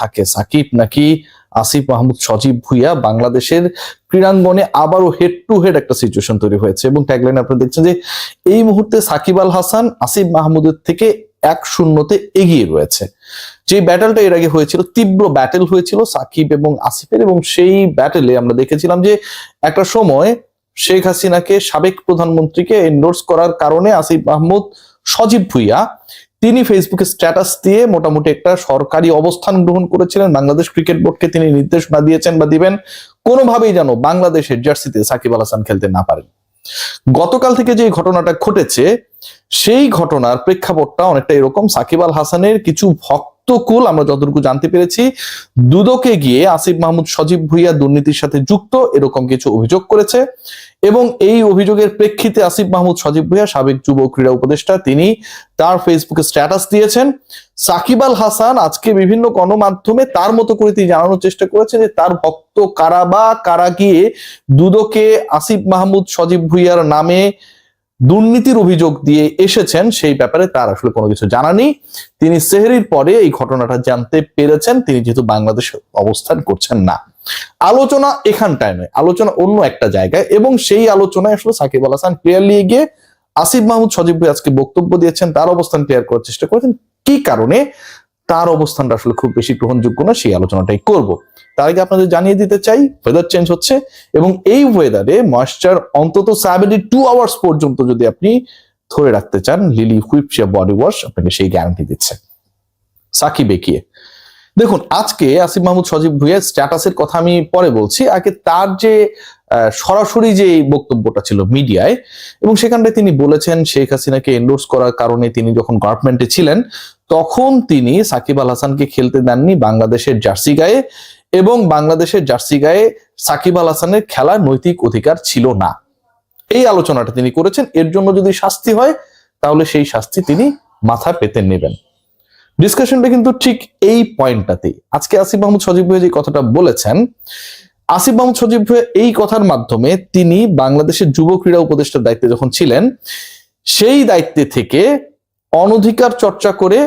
থাকে সাকিব নাকি আসিফ মাহমুদ সজীব ভুঁইয়া, বাংলাদেশের ক্রীড়াঙ্গনে আবারও হেড টু হেড একটা সিচুয়েশন তৈরি হয়েছে এবং ট্যাগলাইন আপনারা দেখছেন যে এই মুহূর্তে সাকিব আল হাসান আসিফ মাহমুদের থেকে 1-0 এগিয়ে রয়েছে। যে ব্যাটেলটা এর আগে হয়েছিল, তীব্র ব্যাটেল হয়েছিল সাকিব এবং আসিফের, এবং সেই ব্যাটেলে আমরা দেখেছিলাম যে একটা সময় শেখ হাসিনাকে, সাবেক প্রধানমন্ত্রীকে এন্ডোর্স করার কারণে আসিফ মাহমুদ সজীব ভুঁইয়া তিনি ফেসবুকে স্ট্যাটাস দিয়ে মোটামুটি একটা সরকারি অবস্থান গ্রহণ করেছিলেন। বাংলাদেশ ক্রিকেট বোর্ডকে তিনি নির্দেশনা দিয়েছেন বা দিবেন কোনোভাবেই যেন বাংলাদেশের জার্সিতে সাকিব আল হাসান খেলতে না পারেন। গতকাল থেকে যে ঘটনাটা ঘটেছে সেই ঘটনার প্রেক্ষাপটটা অনেকটা এরকম। সাকিব আল হাসানের কিছু ভক্তকুল, আমরা যতটুকু জানতে পেরেছি, দুদকে গিয়ে আসিফ মাহমুদ সজীব ভুঁইয়া দুর্নীতির সাথে যুক্ত এরকম কিছু অভিযোগ করেছে এবং এই অভিযোগের প্রেক্ষিতে আসিফ মাহমুদ সজীব ভুঁইয়া, সাবেক যুব ক্রীড়া উপদেষ্টা, তিনি তার ফেসবুকে স্ট্যাটাস দিয়েছেন। সাকিব আল হাসান আজকে বিভিন্ন গণমাধ্যমে তার মতো করে তিনি জানানোর চেষ্টা করেছেন যে তার ভক্ত কারা বা কারা গিয়ে দুদকে আসিফ মাহমুদ সজীব ভুঁইয়ার নামে দুর্নীতির অভিযোগ দিয়ে এসেছেন সেই ব্যাপারে তার আসলে কোনো কিছু জানা নেই। তিনি সেহরির পরে এই ঘটনাটা জানতে পেরেছেন, তিনি যেহেতু বাংলাদেশে অবস্থান করছেন না। আলোচনা এখানটায় নয়, আলোচনা অন্য একটা জায়গায়, এবং সেই আলোচনায় আসলে সাকিব আল হাসান ক্লিয়ারলি গিয়ে আসিফ মাহমুদ সজীব ভুঁইয়া আজকে বক্তব্য দিয়েছেন, তার অবস্থান ক্লিয়ার করার চেষ্টা করেছেন কি কারণে তার অবস্থানটা আসলে খুব বেশি গ্রহণযোগ্য না, সেই আলোচনাটাই করব। তার আগে আপনাদের জানিয়ে দিতে চাই ওয়েদার চেঞ্জ হচ্ছে এবং এই ওয়েদারে ময়েশ্চার অন্তত 72 আওয়ার্স পর্যন্ত যদি আপনি ধরে রাখতে চান, লিলি হুইপশিয়া বডি ওয়াশ আপনাকে সেই গ্যারান্টি দিচ্ছে। সাকিব একিয়ে দেখুন, আজকে আসিফ মাহমুদ সজীব ভুঁইয়ার স্ট্যাটাসের কথা আমি পরে বলছি, আগে তার যে সরাসরি যে বক্তব্যটা ছিল মিডিয়ায়, এবং সেখানটায় তিনি বলেছেন শেখ হাসিনাকে এন্ডোর্স করার কারণে তিনি যখন গভর্নমেন্টে ছিলেন তখন তিনি সাকিব আল হাসানকে খেলতে দেননি বাংলাদেশের জার্সি গায়ে, এবং বাংলাদেশের জার্সি গায়ে সাকিব আল হাসানের খেলার নৈতিক অধিকার ছিল না। এই আলোচনাটা তিনি করেছেন। এর জন্য যদি শাস্তি হয় তাহলে সেই শাস্তি তিনি মাথা পেতে নেবেন। ডিসকাশনটা কিন্তু ঠিক এই পয়েন্টটাতেই। আজকে আসিফ মাহমুদ সজীব ভুঁইয়া যে কথাটা বলেছেন, আসিফ মাহমুদ সজীব ভুঁইয়া এই কথার মাধ্যমে তিনি বাংলাদেশের যুব ক্রীড়া উপদেষ্টার দায়িত্বে যখন ছিলেন সেই দায়িত্বে থেকে অনধিকার চর্চা করে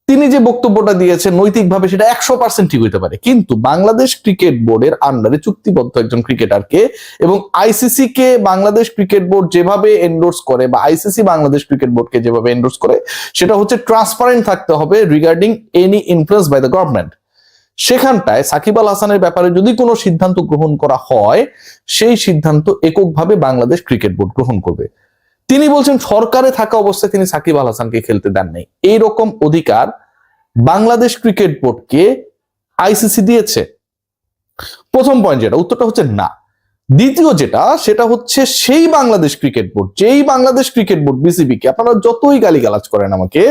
তিনি যে বক্তব্যটা দিয়েছেন নৈতিকভাবে সেটা 100% ঠিক হইতে পারে, কিন্তু বাংলাদেশ ক্রিকেট বোর্ডের আন্ডারে চুক্তিবদ্ধ একজন ক্রিকেটারকে এবং আইসিসি কে বাংলাদেশ ক্রিকেট বোর্ড যেভাবে এন্ডোর্স করে বা আইসিসি বাংলাদেশ ক্রিকেট বোর্ডকে যেভাবে এন্ডোর্স করে সেটা হচ্ছে ট্রান্সপারেন্ট থাকতে হবে regarding any influence by the government. সেখানটায় সাকিব আল হাসানের ব্যাপারে যদি কোনো সিদ্ধান্ত গ্রহণ করা হয় সেই সিদ্ধান্ত এককভাবে বাংলাদেশ ক্রিকেট বোর্ড গ্রহণ করবে। তিনি বলছেন সরকারে থাকা অবস্থায় তিনি সাকিব আল হাসানকে খেলতে দেন নাই, এইরকম অধিকার বাংলাদেশ ক্রিকেট বোর্ডকে আইসিসি দিয়েছে। প্রথম পয়েন্ট যেটা, উত্তরটা হচ্ছে না। দ্বিতীয় যেটা, সেটা হচ্ছে সেই বাংলাদেশ ক্রিকেট বোর্ড, যেই বাংলাদেশ ক্রিকেট বোর্ড বিসিবি কে, আপনারা যতই গালিগালাজ করেন আমাকে,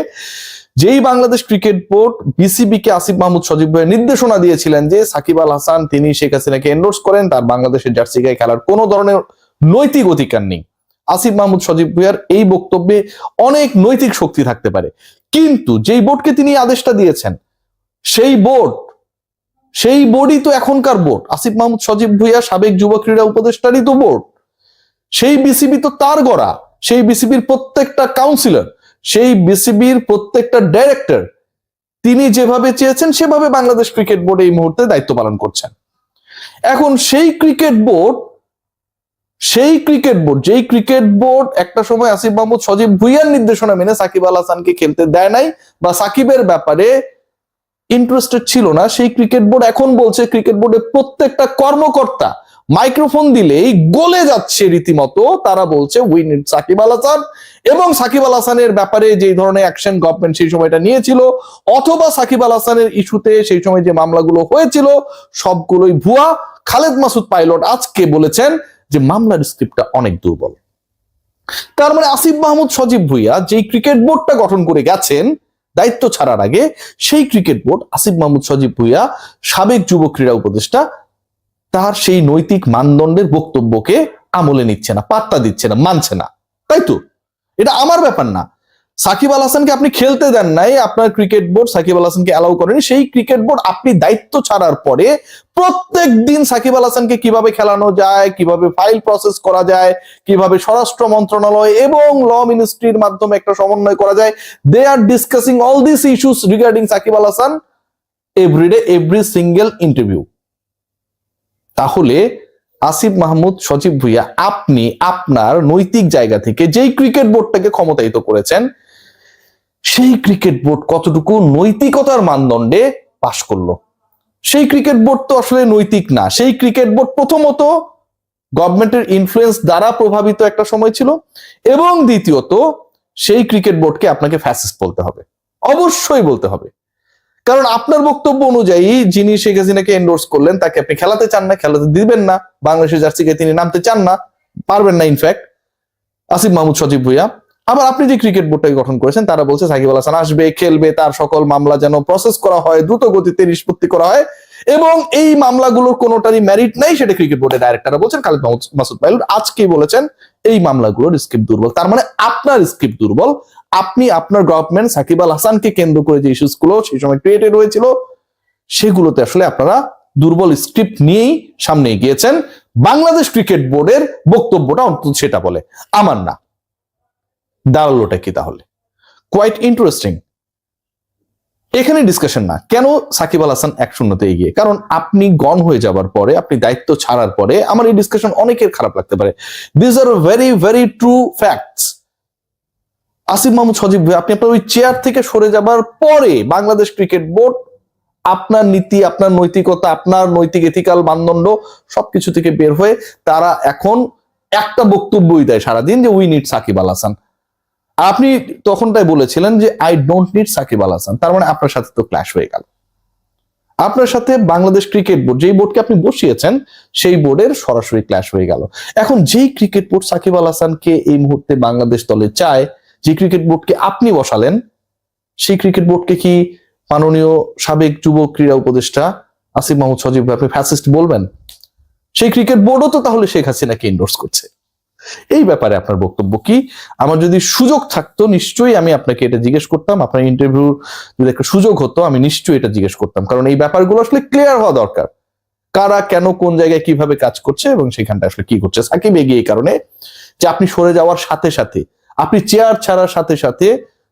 যেই বাংলাদেশ ক্রিকেট বোর্ড বিসিবি কে আসিফ মাহমুদ সজীব ভুঁইয়া নির্দেশনা দিয়েছিলেন যে সাকিব আল হাসান তিনি শেখ হাসিনাকে এন্ডোর্স করেন, তার বাংলাদেশের জার্সি গায়ে খেলার কোনো ধরনের নৈতিক অধিকার নেই। আসিফ মাহমুদ সজীব ভুঁইয়ার এই বক্তব্যে অনেক নৈতিক শক্তি থাকতে পারে, কিন্তু যেই বোর্ডকে তিনি আদেশটা দিয়েছেন সেই বোর্ডই তো এখনকার বোর্ড। আসিফ মাহমুদ সজীব ভুঁইয়া সাবেক যুব ক্রীড়া উপদেষ্টারই তো বোর্ড। সেই বিসিবি তো তার গড়া, সেই বিসিবির প্রত্যেকটা কাউন্সিলর, সেই বিসিবির প্রত্যেকটা ডাইরেক্টর তিনি যেভাবে চেয়েছেন সেভাবে বাংলাদেশ ক্রিকেট বোর্ড এই মুহূর্তে দায়িত্ব পালন করছেন। এখন সেই ক্রিকেট বোর্ড যেই ক্রিকেট বোর্ড একটা সময় আসিফ মাহমুদ সজীব ভুঁইয়ার নির্দেশনা মেনে সাকিব আল হাসানকে খেলতে দেয় নাই বা সাকিবের ব্যাপারে ইন্টারেস্টেড ছিল না, সেই ক্রিকেট বোর্ড এখন বলছে ক্রিকেট বোর্ডের প্রত্যেকটা কর্মকর্তা মাইক্রোফোন দিলেই গলে যাচ্ছে রীতিমতো। তারা বলছে উই নিড সাকিব আল হাসান, এবং সাকিব আল হাসানের ব্যাপারে যে ধরনের অ্যাকশন গভর্নমেন্ট সেই সময়টা নিয়েছিল অথবা সাকিব আল হাসানের ইস্যুতে সেই সময় যে মামলাগুলো হয়েছিল সবগুলোই ভুয়া। খালেদ মাসুদ পাইলট আজকে বলেছেন যে মামলার স্ক্রিপ্টটা অনেক দুর্বল। তার মানে আসিফ মাহমুদ সজীব ভুঁইয়া যেই ক্রিকেট বোর্ডটা গঠন করে গেছেন দায়িত্ব ছাড়ার আগে, সেই ক্রিকেট বোর্ড আসিফ মাহমুদ সজীব ভুঁইয়া সাবেক যুব ক্রীড়া উপদেষ্টা তার সেই নৈতিক মানদণ্ডের বক্তব্যকে আমলে নিচ্ছে না, পাত্তা দিচ্ছে না, মানছে না। তাই তো, এটা আমার ব্যাপার না। সাকিব আল হাসানকে আপনি খেলতে দেন নাই, আপনার ক্রিকেট বোর্ড সাকিব আল হাসানকে অ্যালাউ করেনি। সেই ক্রিকেট বোর্ড আপনি দায়িত্ব ছাড়ার পরে প্রত্যেক দিন সাকিব আল হাসানকে কিভাবে খেলানো যায়, কিভাবে ফাইল প্রসেস করা যায়, কিভাবে স্বরাষ্ট্র মন্ত্রণালয় এবং ল মিনিস্ট্রির মাধ্যমে একটা সমন্বয় করা যায়, they are discussing all this issues regarding Shakib Al Hasan everyday every single interview, তাহলে আসিফ মাহমুদ সজীব ভুইয়া আপনি আপনার নৈতিক জায়গা থেকে যেই ক্রিকেট বোর্ডটাকে ক্ষমতায়িত করেছেন, সেই ক্রিকেট বোর্ড কতটুকু নৈতিকতার মানদণ্ডে পাশ করলো? সেই ক্রিকেট বোর্ড তো আসলে নৈতিক না। সেই ক্রিকেট বোর্ড প্রথমত গভর্নমেন্টের ইনফ্লুয়েন্স দ্বারা প্রভাবিত একটা সময় ছিল, এবং দ্বিতীয়ত সেই ক্রিকেট বোর্ডকে আপনাকে ফ্যাসিস্ট বলতে হবে, অবশ্যই বলতে হবে। কারণ আপনার বক্তব্য অনুযায়ী যিনি শেখ হাসিনাকে এন্ডোর্স করলেন তাকে আপনি খেলাতে চান না, খেলাতে দিবেন না, বাংলাদেশের জার্সিকে তিনি নামতে চান না, পারবেন না ইনফ্যাক্ট আসিফ মাহমুদ সজীব ভুইয়া। আবার আপনি যে ক্রিকেট বোর্ডটাকে গঠন করেছেন তারা বলছে সাকিব আল হাসান আসবে, খেলবে, তার সকল মামলা যেন প্রসেস করা হয়, দ্রুত গতিতে নিষ্পত্তি করা হয়, এবং এই মামলাগুলোর কোনোটারই মেরিট নাই, সেটা ক্রিকেট বোর্ডের ডাইরেক্টররা বলছেন। খালিদ মাসুদ পাইলট আজকেই বলেছেন এই মামলাগুলোর স্ক্রিপ্ট দুর্বল। তার মানে আপনার স্ক্রিপ্ট দুর্বল। আপনি আপনার গভর্নমেন্ট সাকিব আল হাসানকে কেন্দ্র করে যে ইস্যুস গুলো সেই সময় ক্রিয়েটেড হয়েছিল, সেগুলোতে আসলে আপনারা দুর্বল স্ক্রিপ্ট নিয়েই সামনে গিয়েছেন। বাংলাদেশ ক্রিকেট বোর্ডের বক্তব্যটা অন্তত সেটা বলে, আমার না। দাঁড়ালোটা কি তাহলে? Quite interesting. এখানে ডিসকাশন না কেন সাকিব আল হাসান 1-0 এগিয়ে, কারণ আপনি গন হয়ে যাবার পরে, আপনি দায়িত্ব ছাড়ার পরে আমার এই ডিসকাশন অনেকের খারাপ লাগতে পারে। This are very very true facts. Asif Mahmud Sajib ভাই, আপনি আপনার ওই চেয়ার থেকে সরে যাবার পরে বাংলাদেশ ক্রিকেট বোর্ড আপনার নীতি, আপনার নৈতিকতা, আপনার নৈতিক এথিক্যাল মানদণ্ড সবকিছু থেকে বের হয়ে তারা এখন একটা বক্তব্যই দেয় সারাদিন যে উই নিড সাকিব আল হাসান। আপনি তখন তাই বলেছিলেন যে I don't need Shakib Al Hasan. তার মানে আপনার সাথে তো ক্ল্যাশ হয়ে গেল। আপনার সাথে বাংলাদেশ ক্রিকেট বোর্ড, যেই বোর্ডকে আপনি বসিয়েছেন, সেই বোর্ডের সরাসরি ক্ল্যাশ হয়ে গেল। এখন যেই ক্রিকেট বোর্ড সাকিব আল হাসানকে এই মুহূর্তে বাংলাদেশ দলে চায়, যে ক্রিকেট বোর্ডকে আপনি বসালেন, সেই ক্রিকেট বোর্ডকে কি মাননীয় সাবেক যুব ক্রীড়া উপদেষ্টা আসিফ মাহমুদ সজীব ভাই আপনি ফ্যাসিস্ট বলবেন? সেই ক্রিকেট বোর্ডও তো তাহলে শেখ হাসিনাকে এন্ডোর্স করছে। এই ব্যাপারে আপনার বক্তব্য কি? আমার যদি সুযোগ থাকতো নিশ্চয়ই আমি আপনাকে এটা জিজ্ঞেস করতাম। আপনার ইন্টারভিউ যদি একটা সুযোগ হতো আমি নিশ্চয়ই এটা জিজ্ঞেস করতাম, কারণ এই ব্যাপারগুলো আসলে ক্লিয়ার হওয়া দরকার। কারা কেন কোন জায়গায় কিভাবে কাজ করছে এবং সেখানটা আসলে কি করছে। সাকিব এগিয়ে এই কারণে যে আপনি সরে যাওয়ার সাথে সাথে, আপনি চেয়ার ছাড়ার সাথে সাথে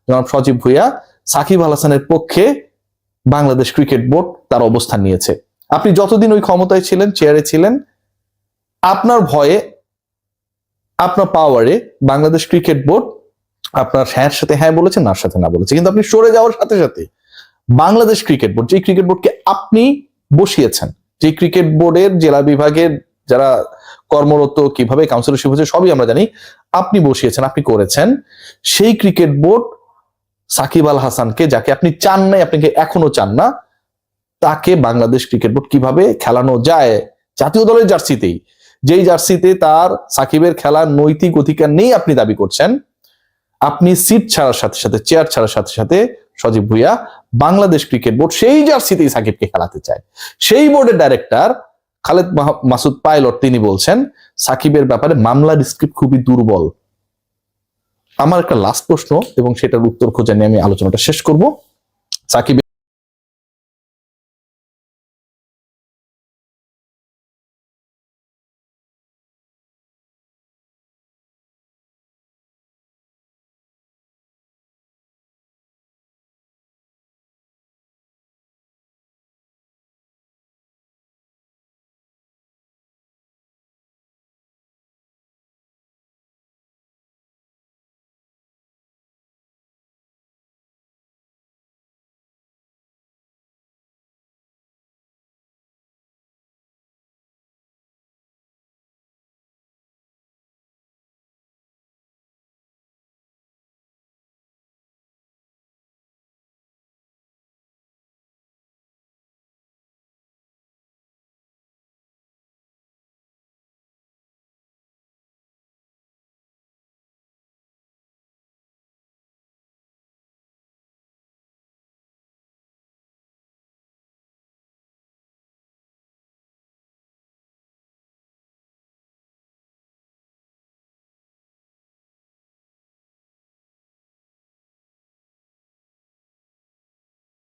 জনাব সজীব ভুইয়া সাকিব আল হাসানের পক্ষে বাংলাদেশ ক্রিকেট বোর্ড তার অবস্থান নিয়েছে। আপনি যতদিন ওই ক্ষমতায় ছিলেন, চেয়ারে ছিলেন, আপনার ভয়ে, আপনার পাওয়ারে বাংলাদেশ ক্রিকেট বোর্ড আপনার হ্যাঁ সাথে হ্যাঁ বলেছে, নার সাথে না বলেছে। কিন্তু আপনি সরে যাওয়ার সাথে সাথে বাংলাদেশ ক্রিকেট বোর্ড, যে ক্রিকেট বোর্ডকে আপনি বসিয়েছেন, যে ক্রিকেট বোর্ডের জেলা বিভাগের যারা কর্মরত, কিভাবে কাউন্সিলরশিপ হচ্ছে সবই আমরা জানি, আপনি বসিয়েছেন, আপনি করেছেন। সেই ক্রিকেট বোর্ড সাকিব আল হাসানকে, যাকে আপনি চান নাই, আপনাকে এখনো চান না, তাকে বাংলাদেশ ক্রিকেট বোর্ড কিভাবে খেলানো যায় জাতীয় দলের জার্সিতেই, যেই জার্সিতে তার সাকিবের খেলার নৈতিক অধিকার নেই আপনি দাবি করছেন, আপনি সিট ছাড়ার সাথে সাথে, চেয়ার ছাড়ার সাথে সাথে সজীব ভুইয়া বাংলাদেশ ক্রিকেট বোর্ড সেই জার্সিতেই সাকিবকে খেলাতে চায়। সেই বোর্ডের ডাইরেক্টর খালেদ মাসুদ পাইলট তিনি বলছেন সাকিবের ব্যাপারে মামলার স্ক্রিপ্ট খুবই দুর্বল। আমার একটা লাস্ট প্রশ্ন এবং সেটার উত্তর খোঁজা নিয়ে আমি আলোচনাটা শেষ করব। সাকিব